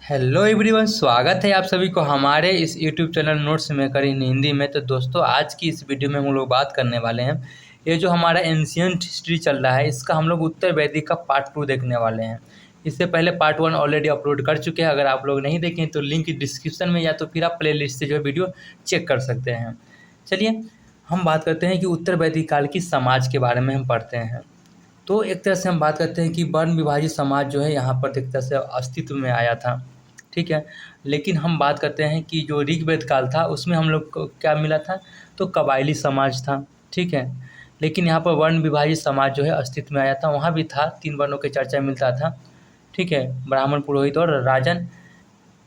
Hello everyone, स्वागत है आप सभी को हमारे इस यूट्यूब चैनल नोट्स मेकर इन हिंदी में। तो दोस्तों, आज की इस वीडियो में हम लोग बात करने वाले हैं। ये जो हमारा एंशियंट हिस्ट्री चल रहा है, इसका हम लोग उत्तर वैदिक का पार्ट 2 देखने वाले हैं। इससे पहले पार्ट 1 ऑलरेडी अपलोड कर चुके हैं। अगर आप लोग नहीं देखें तो लिंक डिस्क्रिप्शन में, या तो फिर आप प्ले लिस्ट से जो है वीडियो चेक कर सकते हैं। चलिए हम बात करते हैं कि उत्तर वैदिक काल की समाज के बारे में हम पढ़ते हैं। तो एक तरह से हम बात करते हैं कि वर्ण विभाजित समाज जो है यहाँ पर एक तरह से अस्तित्व में आया था। ठीक है, लेकिन हम बात करते हैं कि जो ऋग्वेद काल था उसमें हम लोग को क्या मिला था, तो कबायली समाज था। ठीक है, लेकिन यहाँ पर वर्ण विभाजित समाज जो है अस्तित्व में आया था। वहाँ भी था, 3 वर्णों के चर्चा मिलता था। ठीक है, ब्राह्मण, पुरोहित और राजन।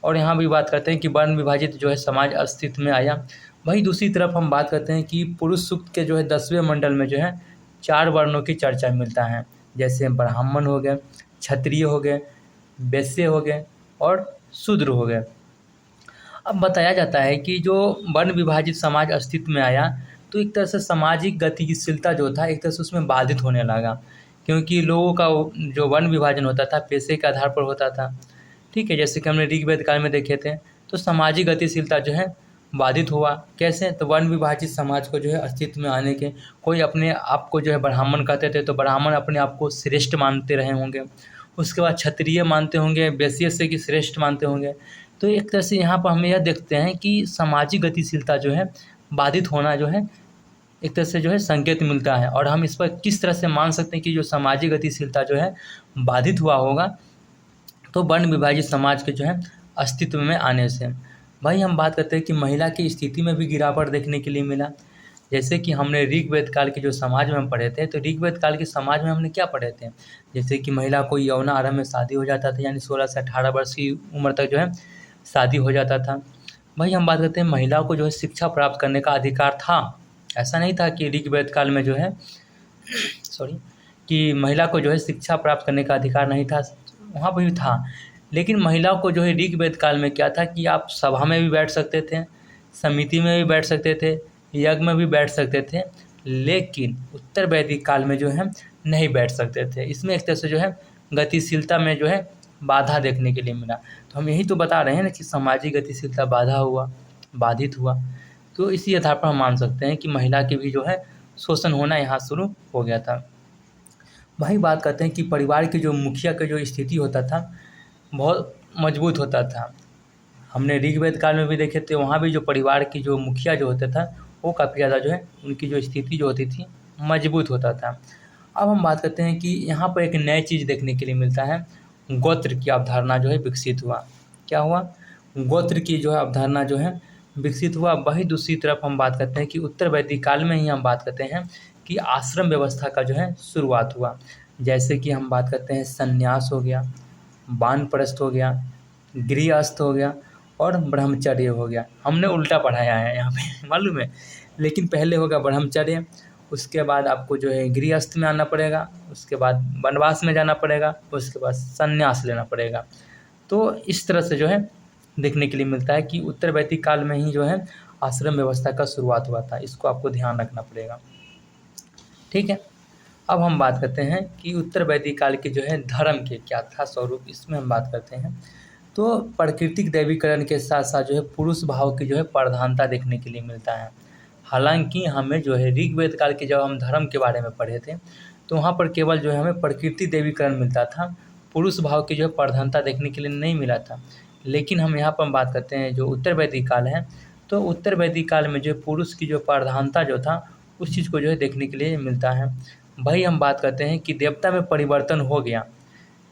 और यहाँ भी बात करते हैं कि वर्ण विभाजित जो है समाज अस्तित्व में आया। वहीं दूसरी तरफ हम बात करते हैं कि पुरुष सूक्त के जो है 10वें मंडल में जो है 4 वर्णों की चर्चा मिलता है, जैसे ब्राह्मण हो गए, क्षत्रिय हो गए, वैश्य हो गए और शूद्र हो गए। अब बताया जाता है कि जो वर्ण विभाजित समाज अस्तित्व में आया, तो एक तरह से सामाजिक गतिशीलता जो था एक तरह से उसमें बाधित होने लगा, क्योंकि लोगों का जो वर्ण विभाजन होता था पेशे के आधार पर होता था। ठीक है, जैसे कि हमने ऋग्वेद काल में देखे थे, तो सामाजिक गतिशीलता जो है बाधित हुआ। कैसे? तो वर्ण विभाजित समाज को जो है अस्तित्व में आने के, कोई अपने आप को जो है ब्राह्मण कहते थे, तो ब्राह्मण अपने आप को श्रेष्ठ मानते रहे होंगे। उसके बाद क्षत्रिय मानते होंगे, वैश्य से कि श्रेष्ठ मानते होंगे। तो एक तरह से यहाँ पर हम यह देखते हैं कि सामाजिक गतिशीलता जो है बाधित होना जो है एक तरह से जो है संकेत मिलता है। और हम इस पर किस तरह से मान सकते हैं कि जो सामाजिक गतिशीलता जो है बाधित हुआ होगा, तो वर्ण विभाजित समाज के जो है अस्तित्व में आने से। भाई हम बात करते हैं कि महिला की स्थिति में भी गिरावट देखने के लिए मिला। जैसे कि हमने ऋग्वेद काल के जो समाज में हम पढ़े थे, तो ऋग्वेद काल के समाज में हमने क्या पढ़े थे, जैसे कि महिला को यौन आरंभ में शादी हो जाता था, यानी 16 से 18 वर्ष की उम्र तक जो है शादी हो जाता था। भाई हम बात करते हैं महिलाओं को जो है शिक्षा प्राप्त करने का अधिकार था। ऐसा नहीं था कि ऋग्वेद काल में जो है कि महिला को जो है शिक्षा प्राप्त करने का अधिकार नहीं था, वहाँ पर भी था। लेकिन महिलाओं को जो है ऋग्वेद काल में क्या था कि आप सभा में भी बैठ सकते थे, समिति में भी बैठ सकते थे, यज्ञ में भी बैठ सकते थे, लेकिन उत्तर वैदिक काल में जो है नहीं बैठ सकते थे। इसमें एक तरह से जो है गतिशीलता में जो है बाधा देखने के लिए मिला। तो हम यही तो बता रहे हैं ना कि सामाजिक गतिशीलता बाधित हुआ। तो इसी आधार पर हम मान सकते हैं कि महिला की भी जो है शोषण होना यहाँ शुरू हो गया था। वही बात करते हैं कि परिवार की जो मुखिया का जो स्थिति होता था बहुत मजबूत होता था। हमने ऋग्वेद काल में भी देखे थे, वहाँ भी जो परिवार की जो मुखिया जो होता था वो काफ़ी ज़्यादा जो है उनकी जो स्थिति जो होती थी मजबूत होता था। अब हम बात करते हैं कि यहाँ पर एक नई चीज़ देखने के लिए मिलता है, गोत्र की अवधारणा जो है विकसित हुआ। क्या हुआ? गोत्र की जो है अवधारणा जो है विकसित हुआ। वही दूसरी तरफ हम बात करते हैं कि उत्तर वैदिक काल में ही हम बात करते हैं कि आश्रम व्यवस्था का जो है शुरुआत हुआ। जैसे कि हम बात करते हैं संन्यास हो गया, वानप्रस्थ हो गया, गृहस्थ हो गया और ब्रह्मचर्य हो गया। हमने उल्टा पढ़ाया है यहाँ पे मालूम है, लेकिन पहले होगा ब्रह्मचर्य, उसके बाद आपको जो है गृहस्थ में आना पड़ेगा, उसके बाद वनवास में जाना पड़ेगा, उसके बाद संन्यास लेना पड़ेगा। तो इस तरह से जो है देखने के लिए मिलता है कि उत्तर वैदिक काल में ही जो है आश्रम व्यवस्था का शुरुआत हुआ था। इसको आपको ध्यान रखना पड़ेगा। ठीक है, अब हम बात करते हैं कि उत्तर वैदिक काल के जो है धर्म के क्या था स्वरूप, इसमें हम बात करते हैं। तो प्राकृतिक दैवीकरण के साथ साथ जो है पुरुष भाव की जो है प्रधानता देखने के लिए मिलता है। हालांकि हमें जो है ऋग्वेद काल के जब हम धर्म के बारे में पढ़े थे, तो वहाँ पर केवल जो है हमें प्रकृति दैवीकरण मिलता था, पुरुष भाव की जो है प्रधानता देखने के लिए नहीं मिला था। लेकिन हम यहाँ पर बात करते हैं जो उत्तर वैदिक काल है, तो उत्तर वैदिक काल में जो पुरुष की जो प्रधानता जो था उस चीज़ को जो है देखने के लिए मिलता है। भाई हम बात करते हैं कि देवता में परिवर्तन हो गया।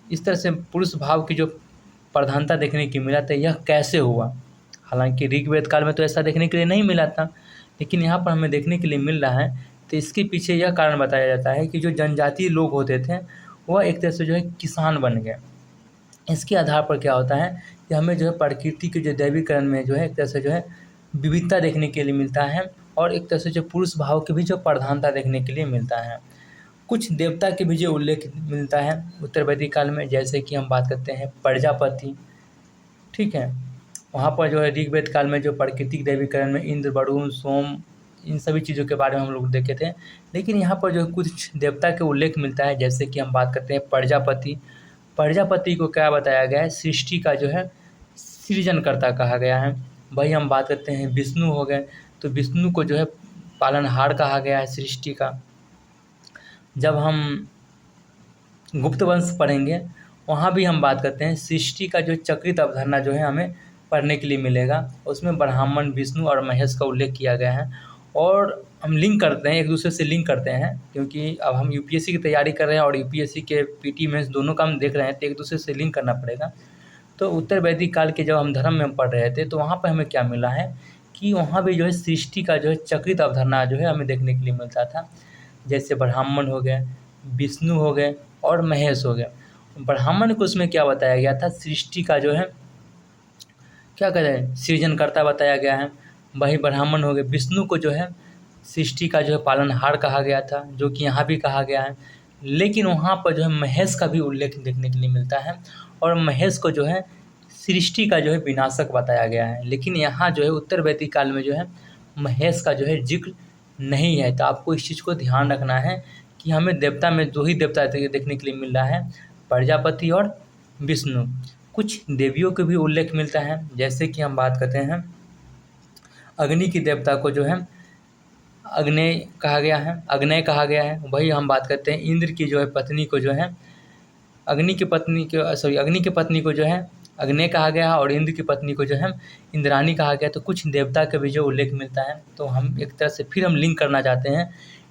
इस तरह से पुरुष भाव की जो प्रधानता देखने की मिला, तो यह कैसे हुआ? हालांकि ऋग्वेद काल में तो ऐसा देखने के लिए नहीं मिला था, लेकिन यहाँ पर हमें देखने के लिए मिल रहा है। तो इसके पीछे यह कारण बताया जाता है कि जो जनजातीय लोग होते थे वह एक तरह से जो है किसान बन गए। इसके आधार पर क्या होता है कि हमें जो है प्रकृति के जो दैवीकरण में जो है एक तरह से जो है विविधता देखने के लिए मिलता है, और एक तरह से जो पुरुष भाव की भी जो प्रधानता देखने के लिए मिलता है। कुछ देवता के भी जो उल्लेख मिलता है उत्तर वैदिक काल में, जैसे कि हम बात करते हैं प्रजापति। ठीक है, वहाँ पर जो है ऋग्वेद काल में जो प्राकृतिक दैवीकरण में इंद्र, वरुण, सोम, इन सभी चीज़ों के बारे में हम लोग देखे थे। लेकिन यहाँ पर जो कुछ देवता के उल्लेख मिलता है, जैसे कि हम बात करते हैं प्रजापति। प्रजापति को क्या बताया गया है? सृष्टि का जो है सृजनकर्ता कहा गया है। वही हम बात करते हैं विष्णु हो गए, तो विष्णु को जो है पालनहार कहा गया है सृष्टि का। जब हम गुप्त वंश पढ़ेंगे वहाँ भी हम बात करते हैं सृष्टि का जो चक्रित अवधारणा जो है हमें पढ़ने के लिए मिलेगा। उसमें ब्राह्मण, विष्णु और महेश का उल्लेख किया गया है। और हम लिंक करते हैं, एक दूसरे से लिंक करते हैं, क्योंकि अब हम यूपीएससी की तैयारी कर रहे हैं और यूपीएससी के पीटी मेंस दोनों का हम देख रहे हैं, तो एक दूसरे से लिंक करना पड़ेगा। तो उत्तर वैदिक काल के जब हम धर्म में पढ़ रहे थे तो वहाँ पर हमें क्या मिला है कि वहाँ भी जो है सृष्टि का जो है चक्रित अवधारणा जो है हमें देखने के लिए मिलता था। जैसे ब्राह्मण हो गए, विष्णु हो गए और महेश हो गए। ब्राह्मण को उसमें क्या बताया गया था, सृष्टि का जो है क्या कहते हैं सृजनकर्ता बताया गया है। वही ब्राह्मण हो गए। विष्णु को जो है सृष्टि का जो है पालनहार कहा गया था, जो कि यहाँ भी कहा गया है। लेकिन वहाँ पर जो है महेश का भी उल्लेख देखने के लिए मिलता है और महेश को जो है सृष्टि का जो है विनाशक बताया गया है। लेकिन यहाँ जो है उत्तर वैदिक काल में जो है महेश का जो है जिक्र नहीं है। तो आपको इस चीज़ को ध्यान रखना है कि हमें देवता में दो ही देवता देखने के लिए मिल रहा है, प्रजापति और विष्णु। कुछ देवियों के भी उल्लेख मिलता है, जैसे कि हम बात करते हैं अग्नि की देवता को जो है अग्नेय कहा गया है, अग्नेय कहा गया है। वही हम बात करते हैं इंद्र की जो है पत्नी को जो है अग्नि की पत्नी को जो है अग्नेय कहा गया है और इंद्र की पत्नी को जो है इंद्राणी कहा गया। तो कुछ देवता के भी जो उल्लेख मिलता है, तो हम एक तरह से फिर हम लिंक करना चाहते हैं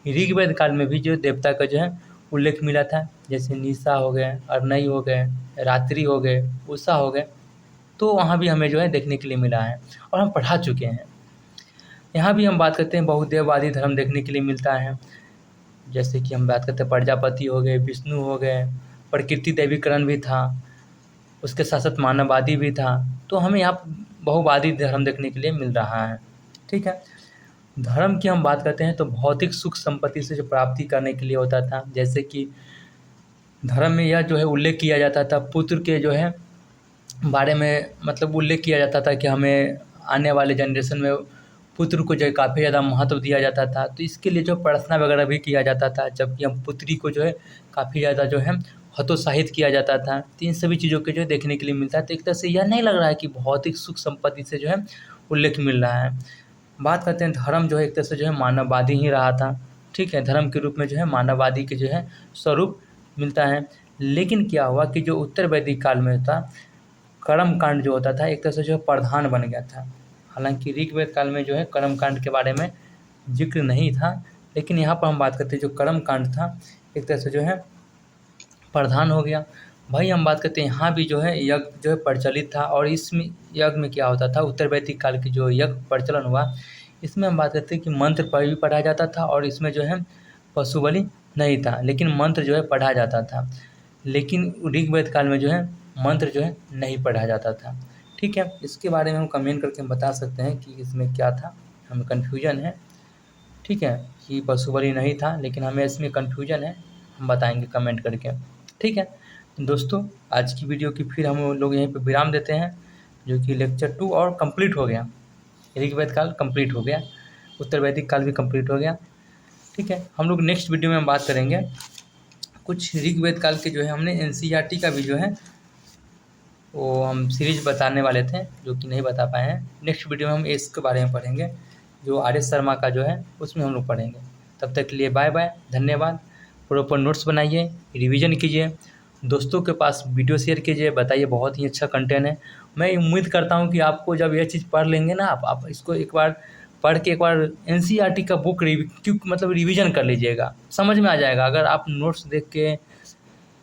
ऋग्वेद काल में भी जो देवता का जो है उल्लेख मिला था, जैसे निशा हो गए, अरनई हो गए, रात्रि हो गए, उषा हो गए। तो वहाँ भी हमें जो है देखने के लिए मिला है और हम पढ़ा चुके हैं। यहाँ भी हम बात करते हैं बहुदेववादी धर्म देखने के लिए मिलता है, जैसे कि हम बात करते हैं प्रजापति हो गए, विष्णु हो गए, प्रकृति देवीकरण भी था, उसके साथ साथ मानववादी भी था। तो हमें यहाँ बहुवादी धर्म देखने के लिए मिल रहा है। ठीक है, धर्म की हम बात करते हैं तो भौतिक सुख संपत्ति से जो प्राप्ति करने के लिए होता था, जैसे कि धर्म में यह जो है उल्लेख किया जाता था पुत्र के जो है बारे में, मतलब उल्लेख किया जाता था कि हमें आने वाले जनरेशन में पुत्र को जो है काफ़ी ज़्यादा महत्व दिया जाता था। तो इसके लिए जो प्रार्थना वगैरह भी किया जाता था, जबकि हम पुत्री को जो है काफ़ी ज़्यादा जो है हतोत्साहित किया जाता था। तो इन सभी चीज़ों के जो देखने के लिए मिलता है। तो एक तरह से यह नहीं लग रहा है कि भौतिक सुख संपत्ति से जो है उल्लेख मिल रहा है। बात करते हैं धर्म जो है एक तरह से जो है मानववादी ही रहा था। ठीक है, धर्म के रूप में जो है मानववादी के जो है स्वरूप मिलता है। लेकिन क्या हुआ कि जो उत्तर वैदिक काल में था कर्म कांड जो होता था एक तरह से जो है प्रधान बन गया था। हालांकि ऋग्वेद काल में जो है कर्म कांड के बारे में जिक्र नहीं था, लेकिन यहाँ पर हम बात करते हैं जो कर्म कांड था एक तरह से जो है प्रधान हो गया। भाई हम बात करते हैं यहाँ भी जो है यज्ञ जो है प्रचलित था और इसमें यज्ञ में क्या होता था, उत्तर वैदिक काल की जो यज्ञ प्रचलन हुआ इसमें हम बात करते हैं कि मंत्र भी पढ़ा जाता था और इसमें जो है पशु बलि नहीं था, लेकिन मंत्र जो है पढ़ा जाता था। लेकिन ऋग्वेद काल में जो है मंत्र जो है नहीं पढ़ा जाता था। ठीक है, इसके बारे में हम कमेंट करके हम बता सकते हैं कि इसमें क्या था, हमें कन्फ्यूजन है। ठीक है, कि पशु बलि नहीं था, लेकिन हमें इसमें कन्फ्यूजन है, हम बताएंगे कमेंट करके। ठीक है दोस्तों, आज की वीडियो की फिर हम लोग यहीं पे विराम देते हैं, जो कि लेक्चर 2 और कंप्लीट हो गया। ऋग्वेद काल कंप्लीट हो गया, उत्तर वैदिक काल भी कंप्लीट हो गया। ठीक है, हम लोग नेक्स्ट वीडियो में हम बात करेंगे कुछ ऋग्वेद काल के जो है हमने एनसीईआरटी का भी जो है वो हम सीरीज बताने वाले थे, जो कि नहीं बता पाए हैं। नेक्स्ट वीडियो में हम इसके बारे में पढ़ेंगे, जो आर.एस. शर्मा का जो है उसमें हम लोग पढ़ेंगे। तब तक के लिए बाय बाय, धन्यवाद। प्रॉपर नोट्स बनाइए, रिवीजन कीजिए, दोस्तों के पास वीडियो शेयर कीजिए, बताइए बहुत ही अच्छा कंटेंट है। मैं उम्मीद करता हूँ कि आपको जब यह चीज़ पढ़ लेंगे ना, आप इसको एक बार पढ़ के एक बार एनसीईआरटी का बुक मतलब रिवीजन कर लीजिएगा, समझ में आ जाएगा। अगर आप नोट्स देख के,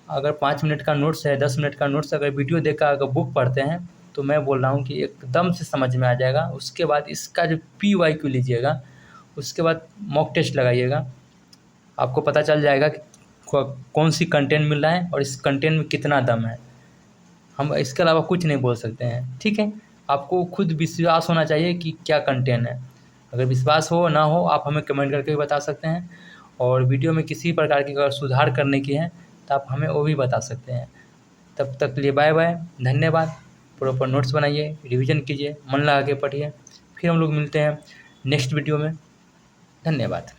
अगर 5 मिनट का नोट्स है, 10 मिनट का नोट्स, अगर वीडियो देख कर अगर बुक पढ़ते हैं तो मैं बोल रहा हूँ कि एकदम से समझ में आ जाएगा। उसके बाद इसका जो PYQ लीजिएगा, उसके बाद मॉक टेस्ट लगाइएगा, आपको पता चल जाएगा कि कौन सी कंटेंट मिल रहा है और इस कंटेंट में कितना दम है। हम इसके अलावा कुछ नहीं बोल सकते हैं। ठीक है, आपको खुद विश्वास होना चाहिए कि क्या कंटेंट है। अगर विश्वास हो ना हो आप हमें कमेंट करके भी बता सकते हैं, और वीडियो में किसी प्रकार की अगर सुधार करने की है तो आप हमें वो भी बता सकते हैं। तब तक के लिए बाय बाय, धन्यवाद। प्रॉपर नोट्स बनाइए, रिवीजन कीजिए, मन लगा के पढ़िए। फिर हम लोग मिलते हैं नेक्स्ट वीडियो में। धन्यवाद।